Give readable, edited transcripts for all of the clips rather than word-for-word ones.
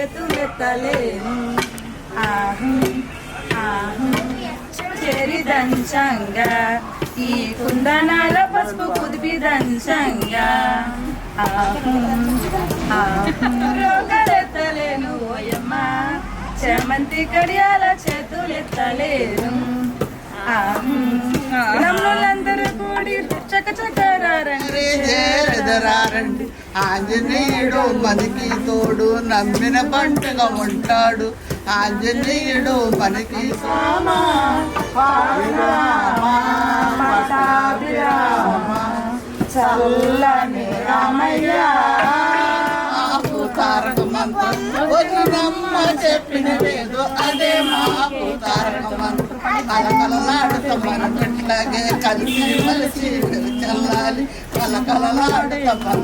చేతులెత్తలేను చెరి దంచంగా ఈ కుందనాల పసుపు కుదిపి దంచంగా రోగలెత్తలేను ఓయమ్మ చెమంతి కడియాల చేతులెత్తలేను అందరూ కూడి చకచకరారండి ఆంజనేయుడు మనకి తోడు నమ్మిన పంటగా ఉంటాడు ఆంజనేయుడు మనకి చల్లని రామయ్య తారక మంత్రం వదినమ్మ చెప్పిన లేదు అదే మాకు తారక మంత్రం కలకలలాడుత మన పెట్లాగే కలిసి మలిసి చల్లాలి కలకలలాడుత మన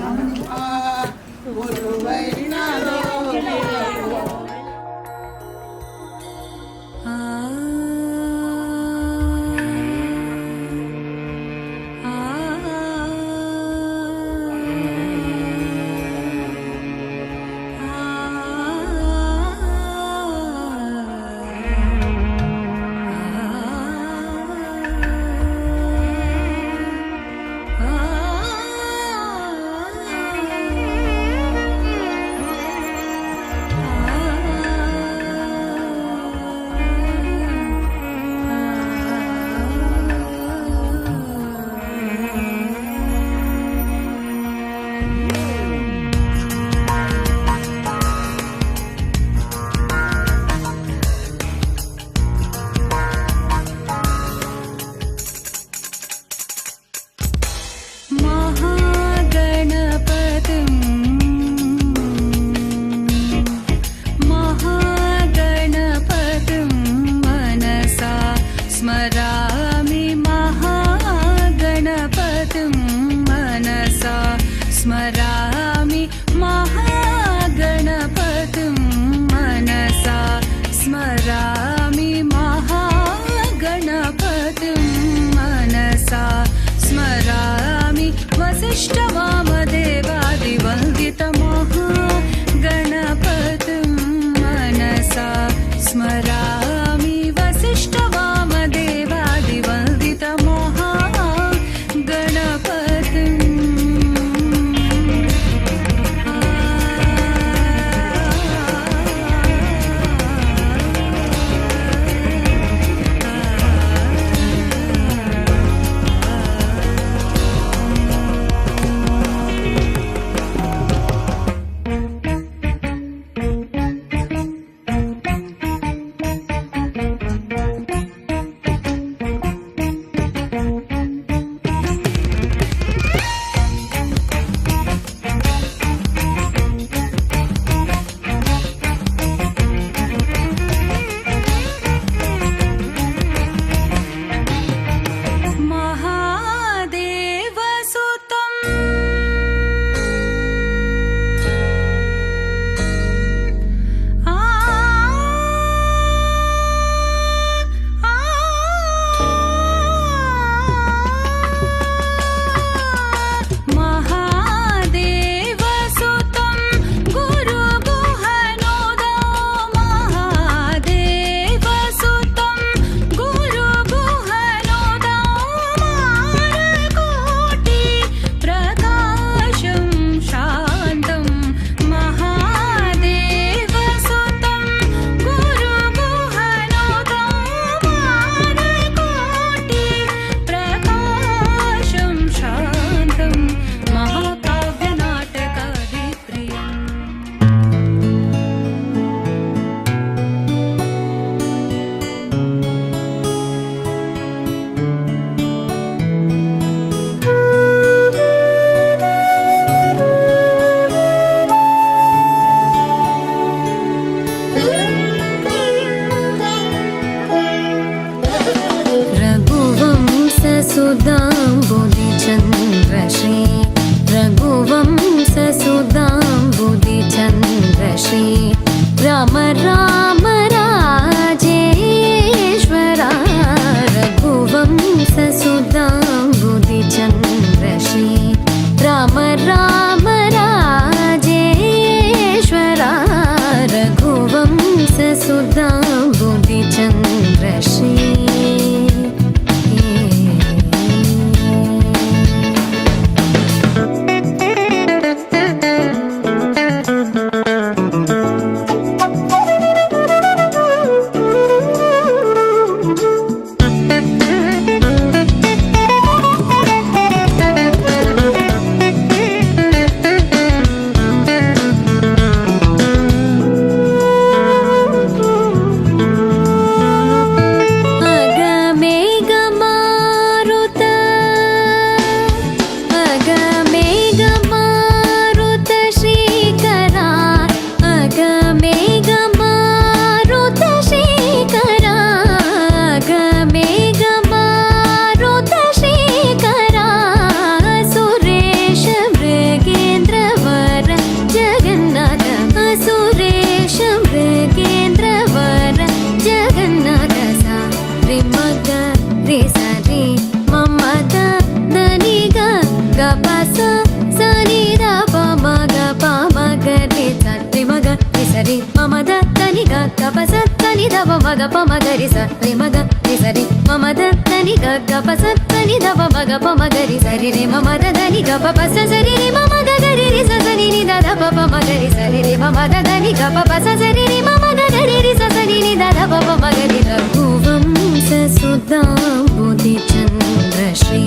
మగ ప మగరి స రి మగ రి సరి మమ దని గ గ ప స ని ద ప మగ ప మగరి సరి రి మమ దని గ ప ప స సరి రి మమ గ గరి రి స సని ని ద ద ప ప మగరి సరి రి మమ దని గ ప ప స సరి రి మమ గ గరి రి స సని ని ద ద ప ప మగరి రఘువంశ సుధాంబుధి చంద్ర శ్రీ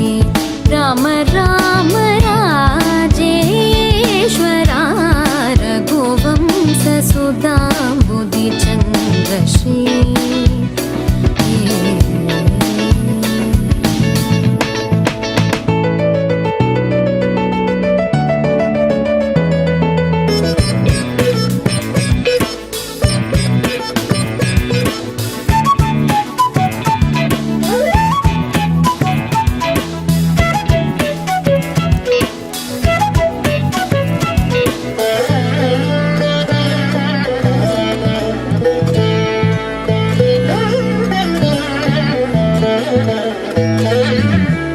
రామ రామ రాజేశ్వరా రఘువంశ సుధాంబుధి చంద్ర శ్రీ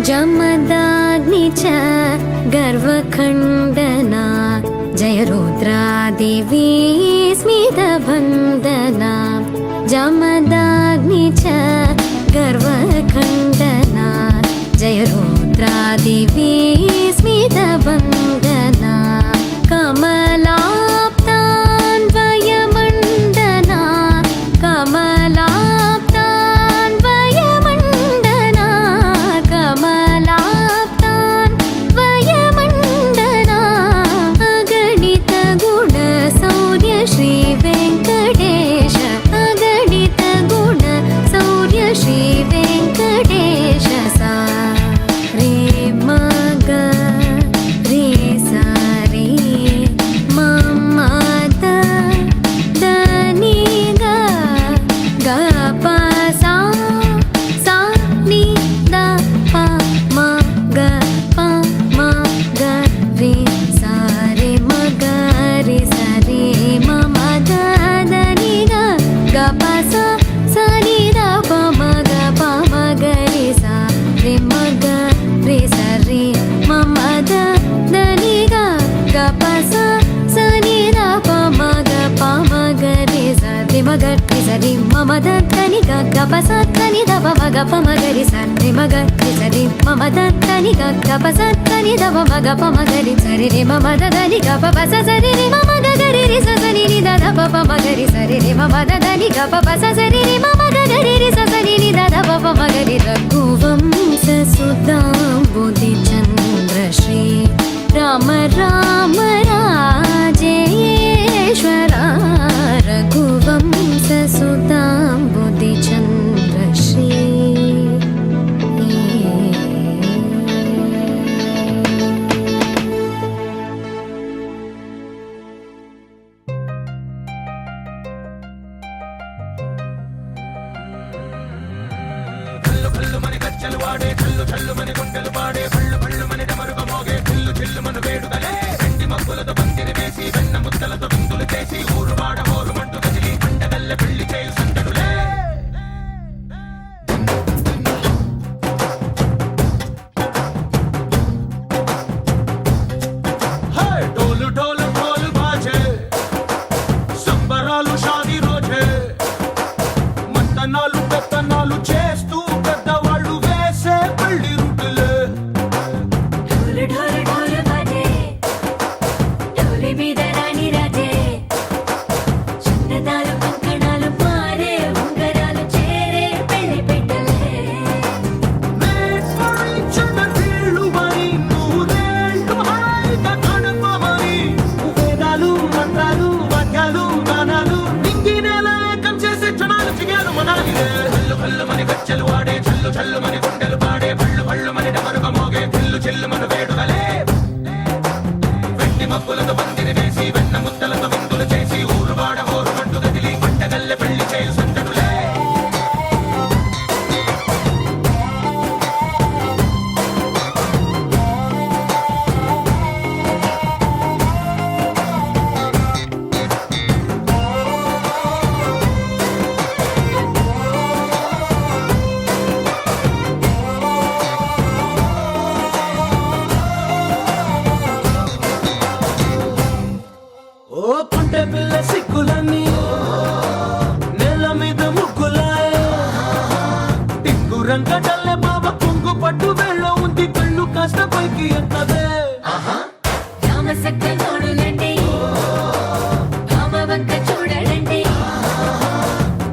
जमदाग्नि च गर्वखण्डना जय रुद्रादेवी स्मितवन्दना जमदाग्नि च गर्वखण्डना जय रुद्रादेवी स्मितवन्दना कमलाप्तान्वयमण्डना कमलाप्तान्वयमण्डना कमलाप्तान्वयमण्डना अगणित गुण सौर्य श्री वेङ्कटेश अगणित गुण सौर्य श्री वेङ्कटेश सा रे मग रे सा रे मम द नी ग ग प सा सा नि द प म ग प म ग रे सा रे म ग रे सा रे म म द नि ग ग प सा सा नि द प म ग प म ग रे सा रे म ग रे सा रे म म द नि ग ग प सा सा नि द प म ग प म ग रे सा रे म ग रे सा रे म म द नि ग ग प सा नि द प म ग प म ग रे सा रे म ग रे सा रे म म द नि ग ग प सा नि द प म ग प म ग रे सा रे रे म म द नि ग प प सा सा रे रे म म ग ग रे रे सा सा नि नि द द प प म ग रे सा रे रे म म द नि ग प प सा सा रे रे म म ग ग रे रे सा सा नि नि द द प प म ग रे रघुवंश सुधांबुधि चंद्र श्री राम राम राजेश्वरा रघुवंश सुधांबुधि चंद्र श्री ढोल ढोल ढोल बाजे సంబరాలు షాదీ రోజే మంతనాలు పెత్తనాలు చేస్తూ పెద్దవాళ్ళు వేసే పెళ్లి రుట్టులే ढोल ढोल ढोल बाजे ढोली మీద రాణి రాజే చందనాలు కంకణాలు మారే ఉంగరాలు చేరే పెళ్లి పెట్టలే చెందీళ్ళు మరి నూరేళ్ళు హాయిగా గడపమని వేదాలు మంత్రాలు వాక్యాలు గానాలు నింగి నేల ఏకం చేసే క్షణాలు చిగాలు మనాలి హల్లు హల్లు మని గజ్జలు వాడే చల్లు చల్లు మని గుండెలు పాడే పళ్ళు పళ్ళు మని డమరుగ మోగే చిల్లు చిల్లు మన వేడుకలే వెండి మబ్బులతో పందిరి వేసి వెన్న ముద్దలతో విందులు చేసి ఊరు వాడ హోరు మంటు గదిలి పంటగల్లె పెళ్లి చేయు సందడులే కాస్త పైకి ఎత్తదే రామసక్క నోడులండి రామవంక చూడడండి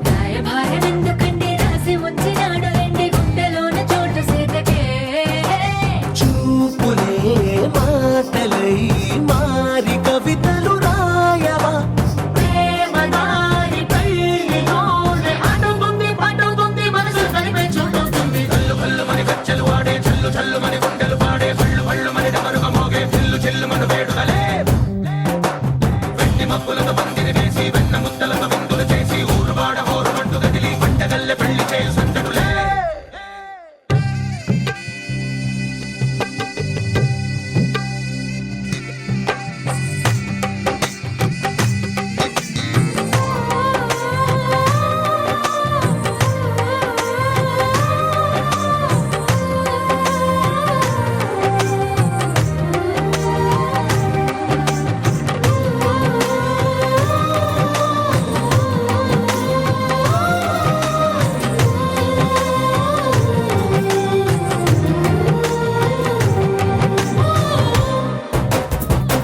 రాయభారం ఎందుకండి రాసి ఉంచినాడు రండి గుండెలోన చోటు సీతకే చూపులే మాటలై మారి కవితలు రాయవా ప్రేమ దారి పెళ్లిలోనే అడుగుంది పడుతుంది మనసు కలిపే చూడుతుంది కళ్ళు కళ్ళు మని గచ్చలు వాడే చల్లు చల్లు మని గుండెలు పాడే కళ్ళు కళ్ళు మని డమరుగా మోగే చిల్లు చిల్లు మన వేడుదలే వెండి మబ్బులతో పందిరి వేసి వెన్న ముద్దలతో విందులు చేసి ఊరు వాడ హోరు మంటు గదిలి పంటగల్లె పెళ్లి చేయు సందడులే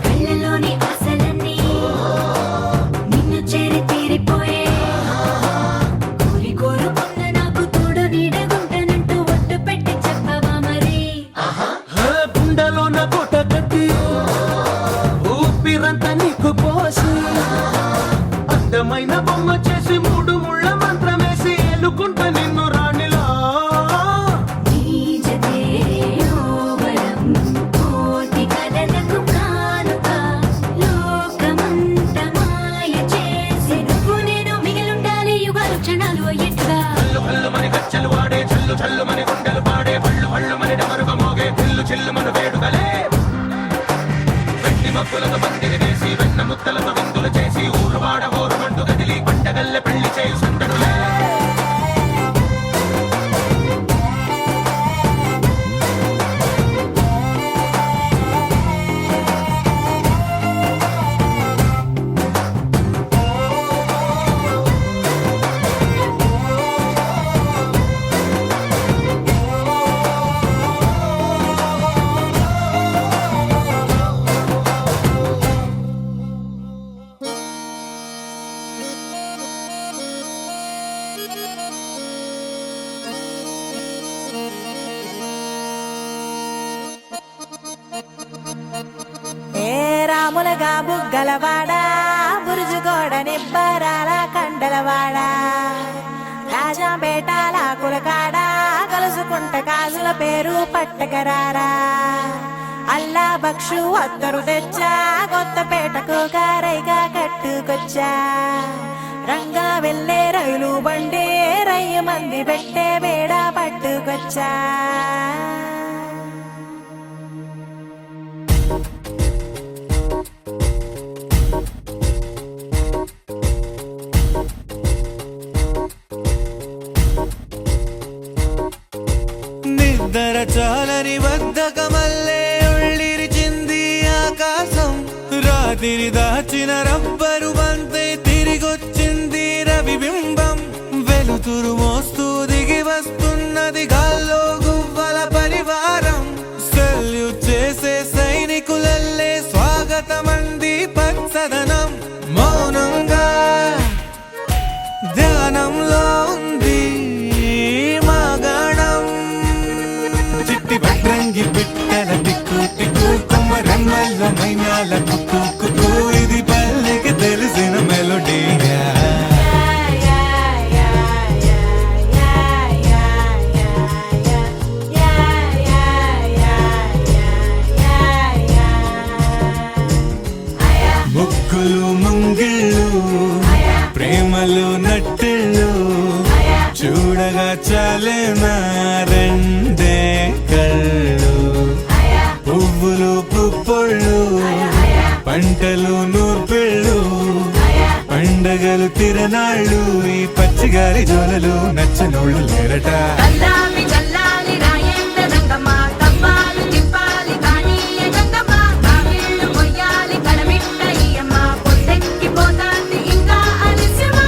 కళ్ళలోని ఆశలన్నీ నిన్ను చేరి తీరిపోయే కోరి కోరుకున్న నాకు తోడు నీడగుంటానంటూ ఒట్టు పెట్టి చెప్పవా మరి గుండెలోన కోట కట్టి ఊపిరంతా నీకు పోసి అందమైన బొమ్మ చేసి మూడు ముళ్ళ మంత్రమేసి ఎలుకుంటా నిన్ను రాణిలా నీజతే యోవరం కోటి కలలకు కానుక లోకమంత మాయ చేసి నువ్వు నేను మిగిలుండాలి యుగాలు క్షణాలు అయ్యేట్టుగా కళ్ళు కళ్ళు మని గచ్చలు వాడే చల్లు చల్లు మని గుండెలు పాడే పళ్ళు పళ్ళు మని డమరుగా మోగే చిల్లు చిల్లు మన వేడుదలే వెండి మబ్బులతో పందిరి వేసి వెన్న ముద్దలతో విందులు చేసి ఊరు వాడ హోరు మంటు గదిలి పంటగల్లె పెళ్లి చేయు సందడులే ఏ రాములగా బుగ్గలవాడా బురుజుగోడ నిబ్బరాల కండలవాడ రాజాపేటాల కులకాడ కలుసుకుంట కాజుల పేరు పట్టకరారా అల్లా బక్షు అత్తరు తెచ్చా కొత్తపేటకు గారైగా కట్టుకొచ్చా రంగా వెళ్ళే రైలు బండి రయ్య మంది పెట్టే బేడ పట్టుకొచ్చా నిద్ర చాలని బద్ధకమల్లే ఉళ్ళిరిచింది ఆకాశం రాత్రి దాచిన రబ్బరు బంతే తిరిగొచ్చింది రవిబింబం వెలుతురు మోస్తూ దిగి వస్తున్నది గాల్లో గువ్వల పరివారం సెల్యూట్ చేసే సైనికులల్లే స్వాగతమంది పచ్చదనం మౌనంగా ధ్యానంలో ఉంది మగణం చిట్టి భద్రంగి బిట్టల దిక్కు దిక్కు కొమ్మ రంగల్ల మైనాల కుక్కు కుక్కు ఇది పల్లెకి తెలిసిన మెలోడీగా ముగ్గులు ముంగిళ్ళు ప్రేమలు నట్టిళ్ళు చూడగా చాలేనా రెండే కళ్ళు పువ్వులు పుప్పొళ్ళు పంటలు నూర్పిళ్ళు పండగలు తిరనాళ్ళు ఈ పచ్చిగారి జోలలు నచ్చనోళ్ళు లేరట చల్లాలి చల్లాలి రాయేంద్ర రంగమ్మ తవ్వాలి తిప్పాలి కానీ గంగమ్మ కావిళ్ళు మొయ్యాలి కడమిట్ట ఈయమ్మ పొద్దెక్కి పోతాంది ఇంకా అలిసిమా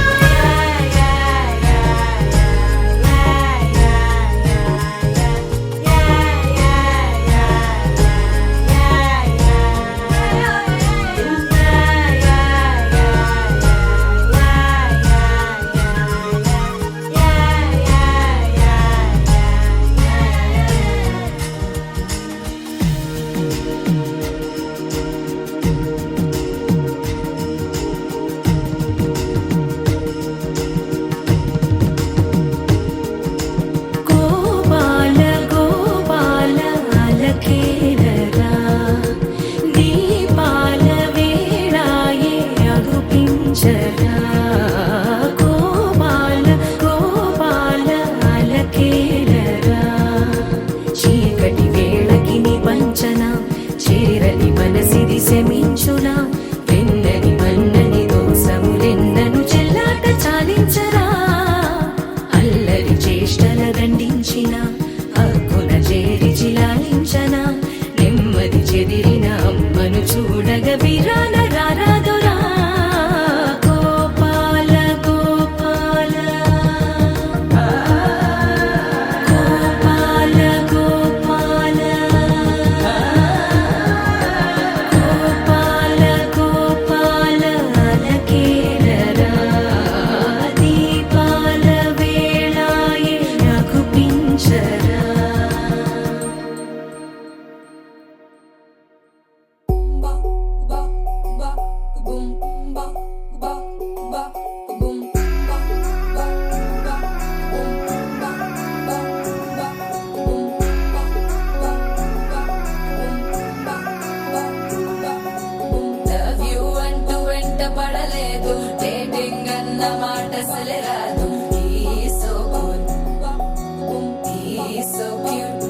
తెల్లని మనసిది శమించునా వెన్నని మన్నని దోసములెన్నను చెల్లాట చాలించరా అల్లరి చేష్టల దండించిన హక్కున చేరి చిలాలించనా నెమ్మది చెదిరిన అమ్మను చూడగ విరాన రారాదురా గోపాల గోపాల గోపాల గోపాల గోపాల గోపాల అలకేరరా దీపాల వేళాయే రఘుపించరా లవ్ యూ అంటూ వెంట పడలేదు డేటింగ్ అన్న మాట అసలే రాదు సో గుడ్ సో క్యూట్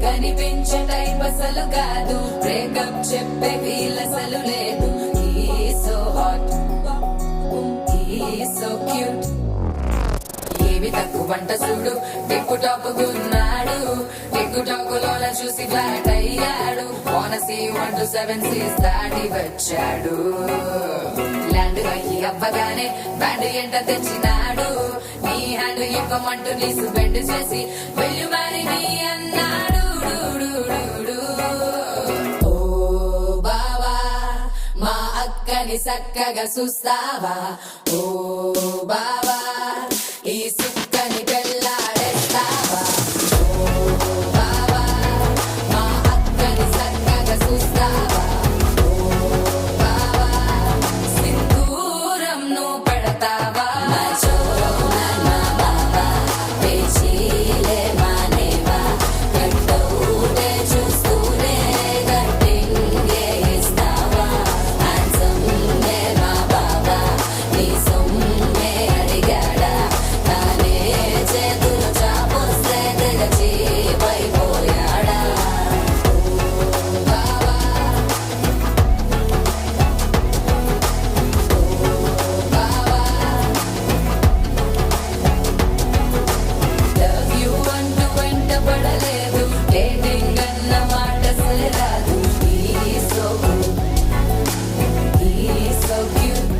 కనిపించే టైప్ అసలు కాదు బ్రేకప్ చెప్పే వీల్ అసలు లేదు సో హాట్ సో క్యూట్ ఏవి తక్కువ వంట చూడు టిక్కు టాప్ గున్నాడు టిక్కు టాక్ లోన చూసి ఫ్లాట్ అయ్యాడు వానసీ 1 to 7 సీస్ దాటి వచ్చాడు ల్యాండ్ అయ్యి అవ్వగానే బ్యాండ్ ఎంట తెచ్చినాడు నీ హ్యాండ్ ఇవ్వమంటూ నీసు బెండ్ చేసి వెళ్ళు మరి నీ అన్నాడు ఓ బావా మా అక్కని చక్కగా చూస్తావా ఓ బావా ఈ సుక్కని పెళ్ళాడేస్తావా ఓ బావా మా అక్కని చక్కగా చూస్తావా ఓ బావా సింధూరం నువ్వు పెడతావా మా బావా పేచీలే మానేవా కట్టౌటే చూస్తూనే కట్టింగే ఇస్తావా హ్యాండ్సమ్మే మా బావా నీ సొమ్మే అడిగాడా తానే చేతులు చాపొస్తే తెగచి పైపోయాడా ఓ బావా లవ్ యూ అంటూ వెంట పడలేదు డేటింగ్ అన్న మాట అసలు రాదు సో గుడ్ సో క్యూట్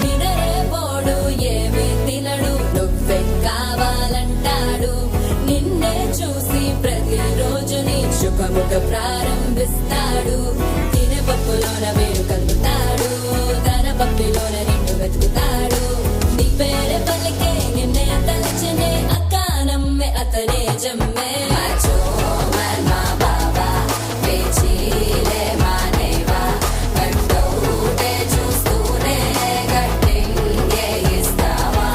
నినరేపోడు ఏమి తినడు నువ్వే కావాలంటాడు నిన్నే చూసి ప్రతిరోజు నీ శుభముఖ ప్రారంభిస్తాడు తినే పప్పులోన వేరు కలుపుతాడు తన పప్పిలోన నిన్ను వెతుకుతాడు నీ పేరే పలికే నిన్నే తలచనే అక్క నమ్మే అతనే జమ్మే మాచో మా బాబా పేచీలే మానేవా కట్టౌటే చూస్తూనే కట్టింగే ఇస్తావా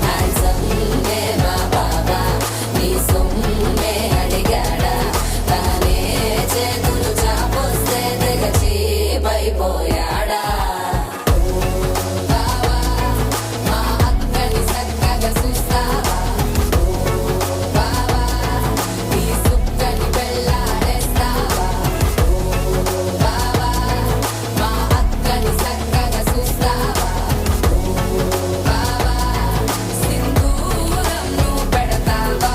హ్యాండ్సమ్మే మా బాబా నీ సొమ్మే అడిగాడా తానే చేతులు చాపొస్తే తెగచి పైపోయాడా ఓ బావా మా అక్కని చక్కగా చూస్తావా ఓ బావా ఈ సుక్కని పెళ్ళాడేస్తావా ఓ బావా మా అక్కని చక్కగా చూస్తావా ఓ బావా సింధూరం నువ్వు పెడతావా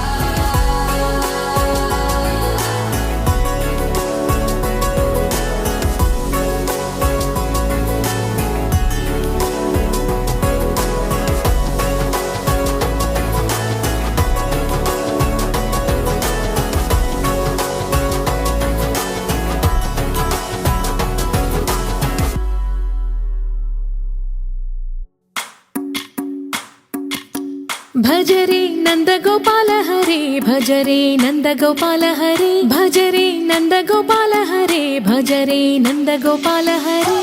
భజరే నందగోపాల హరే భజరే నందగోపాల హరే భజరే నందగోపాల హరే భజరే నందగోపాల హరే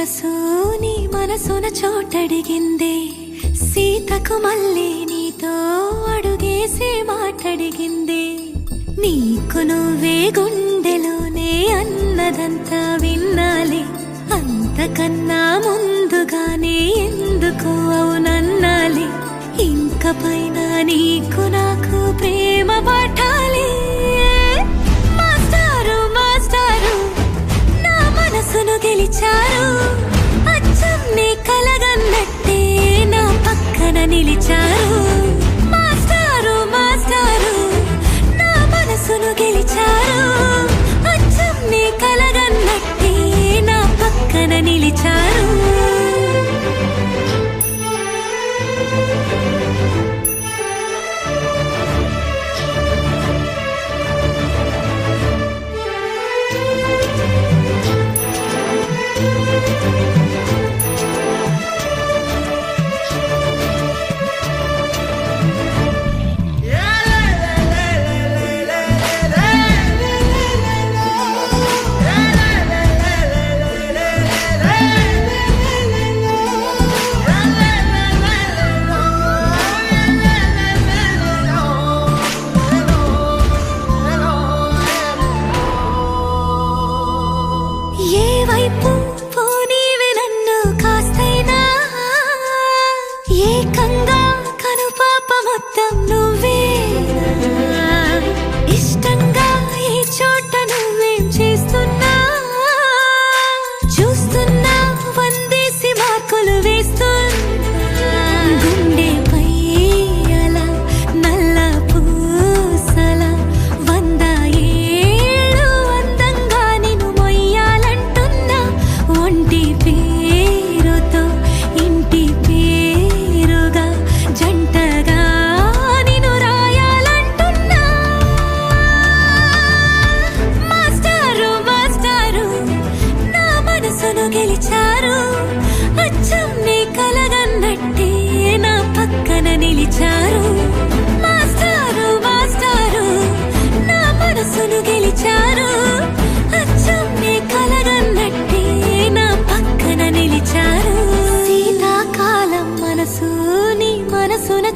మనసు నీ మనసున చోటడిగిందే సీతకు మళ్ళీ నీతో అడుగేసి మాటడిగిందే నీకు నువ్వే గుండెలోనే అన్నదంతా విన్నాలి అంతకన్నా ముందుగానే ఎందుకు అవునన్నాలి ఇంక పైన నీకు నాకు ప్రేమ పట్టాలి మాస్టారు మాస్టారు నా మనసును గెలిచారు అచ్చం నీ కలగన్నట్టే నా పక్కన నిలిచారు మాస్టారు మాస్టారు నా మనసును గెలిచారు అచ్చం నీ కలగన్నట్టే నా పక్కన నిలిచారు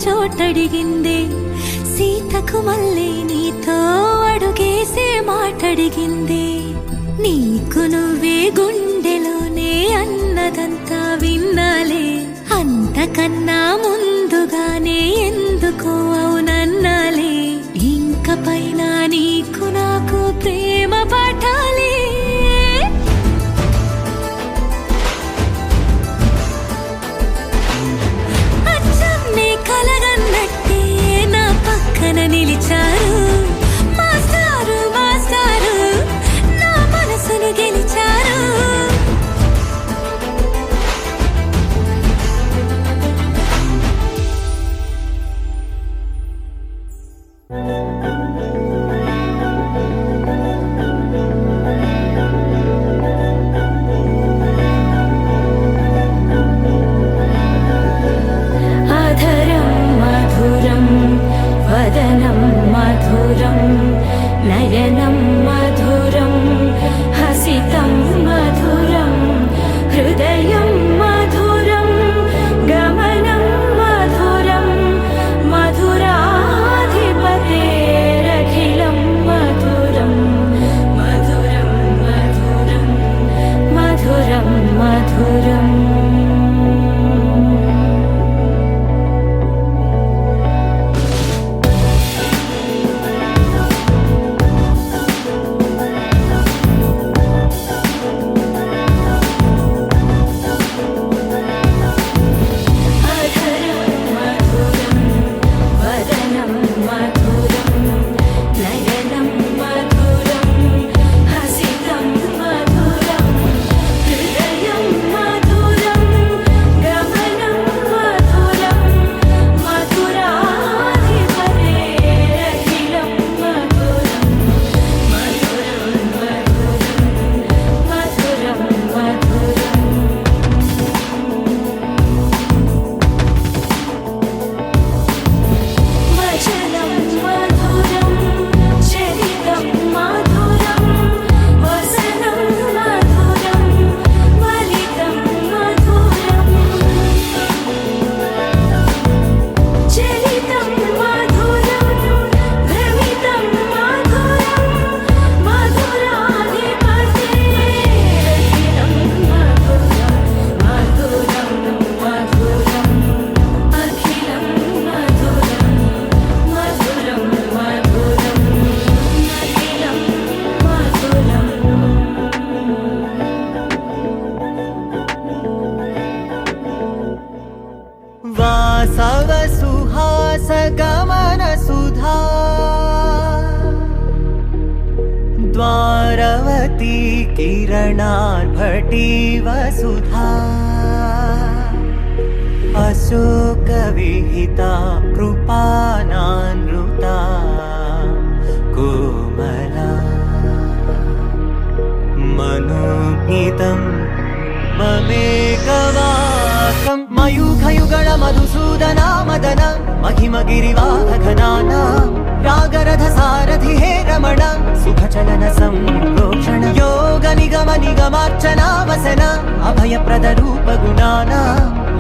చోటడిగిందే సీతకు మళ్ళీ నీతో అడుగేసే మాటడిగిందే నీకు నువ్వే గుండెలోనే అన్నదంతా విన్నాలే అంతకన్నా ముందుగానే ఎందుకు అవునన్నాలే ఇంక పైన నీకు నాకు ప్రేమ పట్టాలి కలగన్నట్టే నా పక్కన నిలిచారు మాస్టారు మాస్టారు నా మనసును గెలిచారు भारती किरणार्भटी वसुधा अशोकविहिता कृपानानृता कोमला मनोगीतं ममेकवाकं मयूखयुगळ मधुसूदना मदन महिमगिरिवाहघनाना रागरथ सारथि हे रमण सुखचलन सम्प्रोक्षण योग निगम निगमार्चना वसन अभयप्रद रूप गुणाना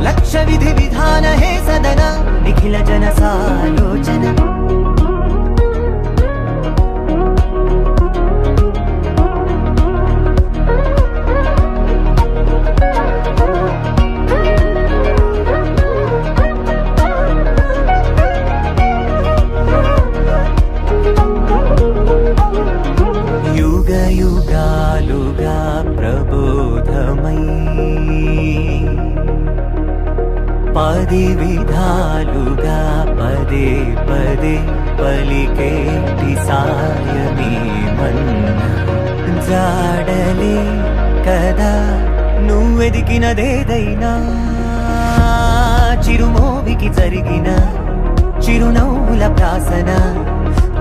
लक्ष विधि विधान हे सदन निखिल जन सालोचन युग युगालुगा प्रबोधमयी पदि विधालुगा पदे पदे पलिकेटि सायमी मन्न जाडले कदा నువ్వెదికినదేదైనా చిరుమోవికి జరిగిన చిరునవ్వుల ప్రాసన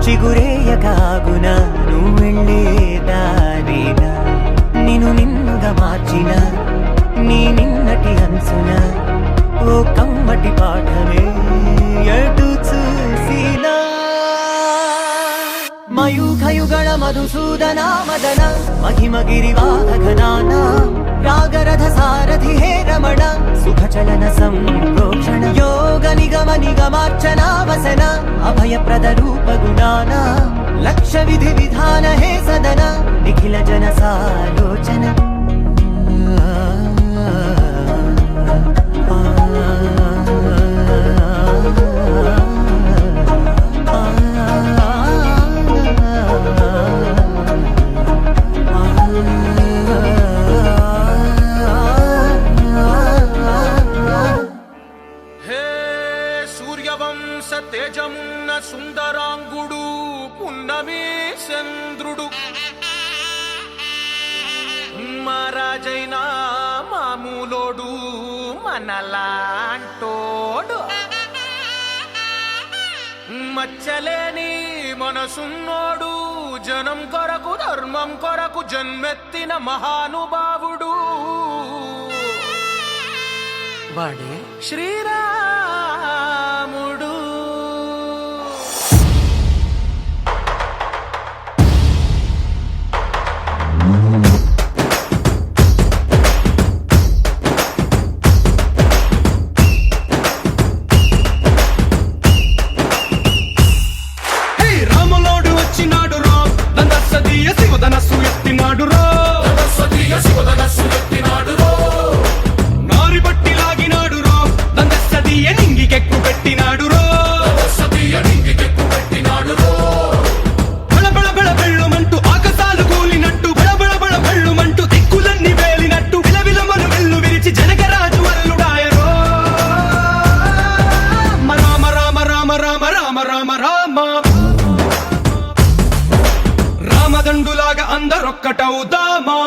చిగురేయకాగున నువ్వెళ్ళేదారినా నిన్ను నిన్నుగా మార్చిన నీ నిన్నటి అంచున ఓ కమ్మటి పాఠమే ఎటు చూసినా మయూఖయుగళ మధుసూదనా మదన महिमगिरिवाहघनाना रागरथ सारथि हे रमण सुखचलन सम्प्रोक्षण योग निगम निगमार्चना वसन अभयप्रद रूप गुणाना लक्ष विधि विधान हे सदन निखिल जन सालोचन సూర్యవంశ తేజమున్న సుందరాంగుడు పున్నమి చంద్రుడు మహారాజైన మామూలోడు మనలాంటోడు మచ్చలేని మనసున్నోడు జనం కొరకు ధర్మం కొరకు జన్మెత్తిన మహానుభావుడు వాడే శ్రీరాముడు. రాములోడు వచ్చినాడు రో దందసదీయ శివధనస్సు ఎత్తినాడు రో నారి బట్టి లాగినాడు రో దందసదీయ నింగికెక్కు పెట్టినాడు రో బళబళ బళ బెళ్ళుమంటూ ఆకాశాలు కూలినట్టు బళబళ బళ బెళ్ళుమంటూ దిక్కులన్నీ వేలినట్టు విలవిలమను వెల్లు విరిచి జనకరాజు అల్లుడాయరో రామ రామ రామ రామ రామ రామ రామ రామదండులాగా అందరొక్కటవుదామా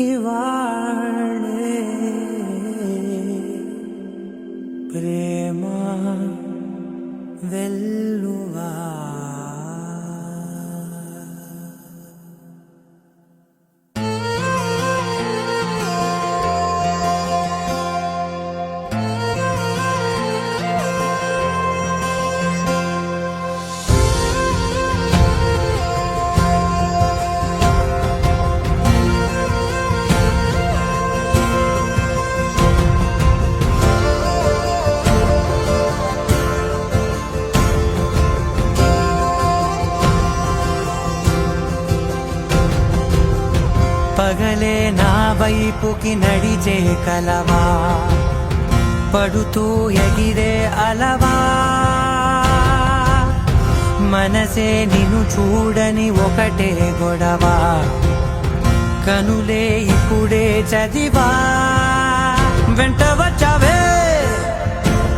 ఇవాళే ప్రేమ వెల్లువా పగలే నా వైపుకి నడిచే కలవా పడుతూ ఎగిరే అలవా మనసే నిన్ను చూడని ఒకటే గొడవ కనులే ఇప్పుడే చదివా వెంట వచ్చావే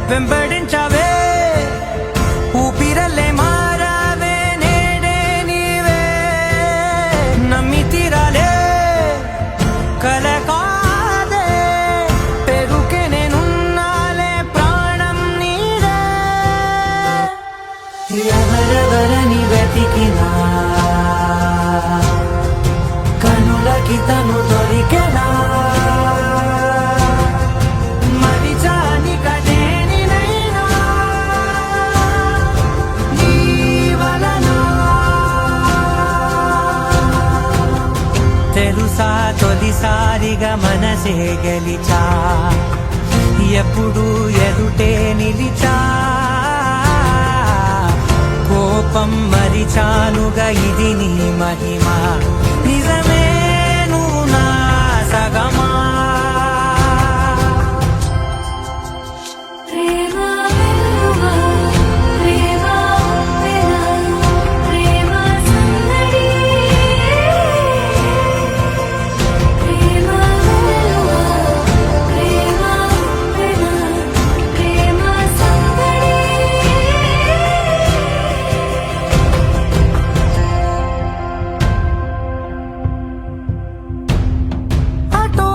వెంబడించావే ఊపిరల్లే మారావే నేడే నీవే నమ్మి తీరాలే కలకాదే పెరుకే నేనున్నాలే ప్రాణం నీదే ఎవరెవరని వెతికినా కనులకి తను దొరికెనా మరిచాని కదేనినైనా నీ వలన తెలుసా తొలిసారిగా మనసే గెలిచా ఎప్పుడు ఎదుటే నిలిచా కోపం మరిచానుగా ఇది నీ మహిమ నిజమే నువ్వు నా సగమా ప్రేమ వెల్లువా ప్రేమ వెనా ప్రేమ సందడి ప్రేమ వెల్లువా ప్రేమ వెనా ప్రేమ సందడి అటో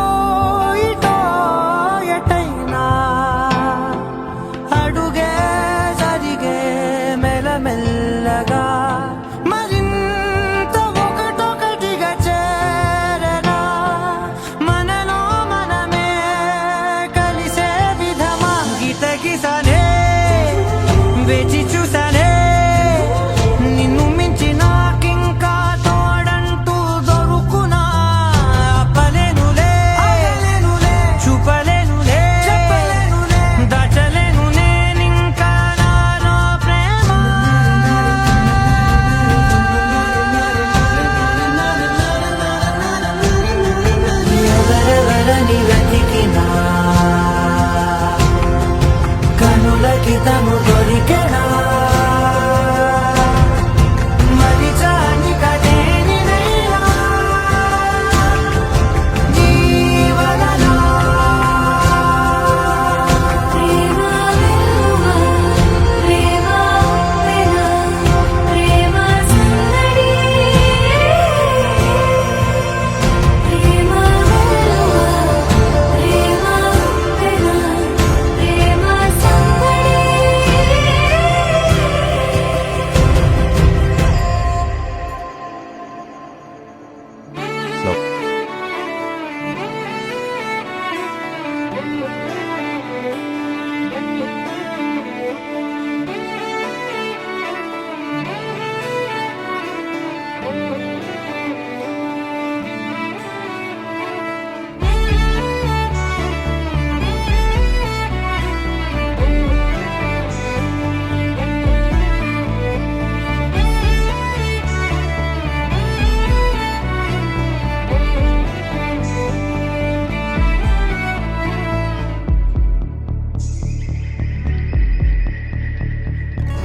ఇటో ఎటైనా అడుగే జరిగే మెల్లమెల్లగా మరింత ఒకటొకటిగా చేరనా మనలో మనమే కలిసే విధమా గీతగీసానే వేచి చూసానే నిన్ను మించి నాకింకా తోడంటూ దొరుకునా అప్పలేనులే చూపలేనులే దాచలేను నేనింకా నాలో ప్రేమ ఎవరెవరని వెతికినా కనులకి తను దొరికెనా మరిచాని కదేనినైనా నీ వలన ప్రేమ వెల్లువా ప్రేమ వెనా ప్రేమ సందడి ప్రేమ వెల్లువా ప్రేమ వెనా ప్రేమ సందడి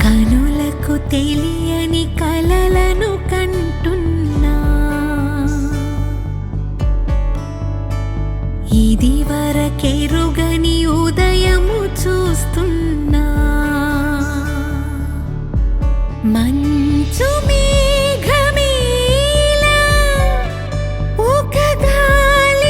కనులకు తెలియని కలలను కంటున్నా ఇది వరకెరుగని ఉదయము చూస్తున్నా మంచు మేఘమీలా ఒక గాలి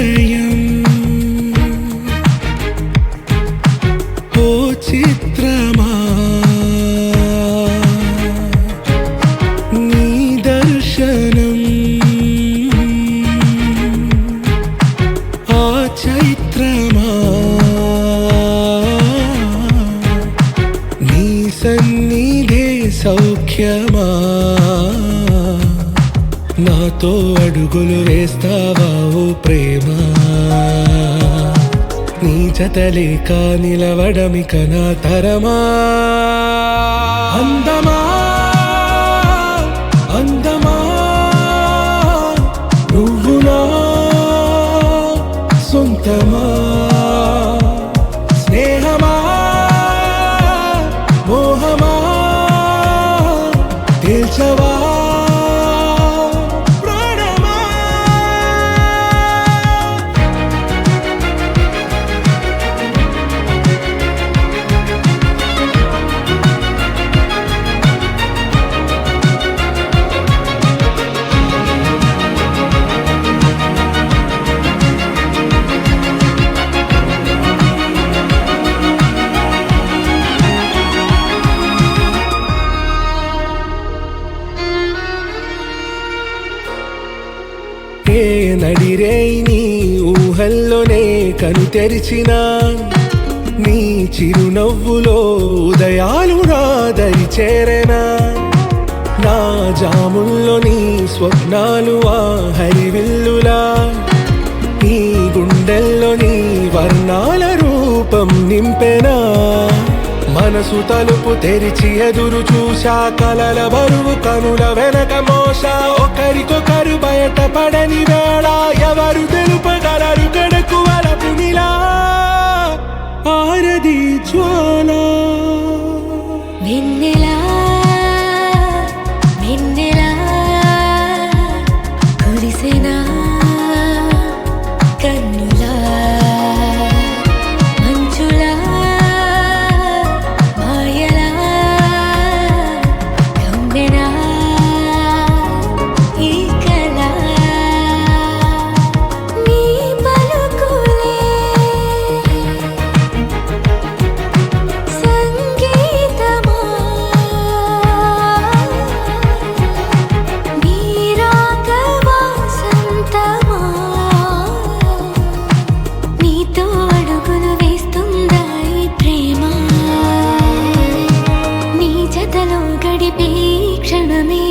హృదయం ఓ చిత్రమా నీ దర్శనం ఆ చైత్రమా నీ సన్నిధే సౌఖ్యమా నాతో అడుగులు వేస్తావా ఓ ప్రేమ నీ జతలేక నిలవడమిక నా తరమా అందమా అందమా నువ్వు నా సొంతమా స్నేహమా మోహమా తేల్చవా ఏ నడిరే నీ ఊహల్లోనే కను తెరిచిన నీ చిరునవ్వులో ఉదయాలు నా దరి చేరెనా నా జాముల్లో నీ స్వప్నాలు ఆ హరివిల్లులా ఈ గుండెల్లో నీ వర్ణాల రూపం నింపెనా మనసు తలుపు తెరిచి ఎదురు చూశా కలల బరువు కనుల వెనక మోసా ఒకరికొకరు బయట పడని వేళ ఎవరు తెలుపగలరు గడకు వలపు నిలా ఆరది జ్వాల వెన్నెలా వెన్నెలా కురిసెనా కన్నులా మంచులా మాయలా కమ్మెనా ఈ కళ నీ పలుకులే సంగీతమా నీ రాగవా సంతమా నీతో అడుగులు వేస్తుందా ఈ ప్రేమ నీ జతలో గడిపే క్షణమే